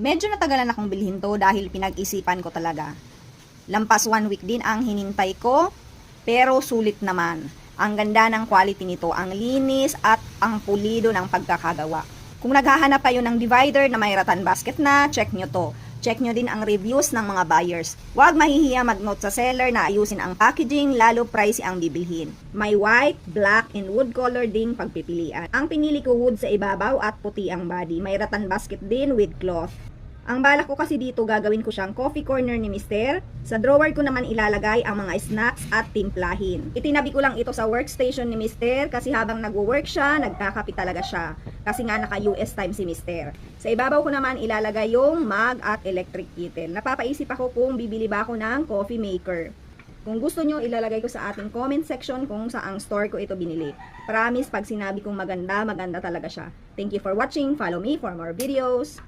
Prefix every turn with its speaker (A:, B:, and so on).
A: Medyo natagalan akong bilhin to dahil pinag-isipan ko talaga. Lampas 1 week din ang hinintay ko, pero sulit naman. Ang ganda ng quality nito, ang linis at ang pulido ng pagkakagawa. Kung naghahanap kayo ng divider na may rattan basket na, check nyo to. Check nyo din ang reviews ng mga buyers. Huwag mahihiya mag-note sa seller na ayusin ang packaging, lalo pricey ang bibilhin. May white, black, and wood color ding pagpipilian. Ang pinili ko wood sa ibabaw at puti ang body. May rattan basket din with cloth. Ang balak ko kasi dito, gagawin ko siyang coffee corner ni Mister. Sa drawer ko naman ilalagay ang mga snacks at timplahin. Itinabi ko lang ito sa workstation ni Mister kasi habang nagwo-work siya, nagkakape talaga siya. Kasi nga naka-US time si Mister. Sa ibabaw ko naman ilalagay yung mug at electric kettle. Napapaisip ako kung bibili ba ako ng coffee maker. Kung gusto nyo, ilalagay ko sa ating comment section kung saang store ko ito binili. Promise, pag sinabi kong maganda, maganda talaga siya. Thank you for watching. Follow me for more videos.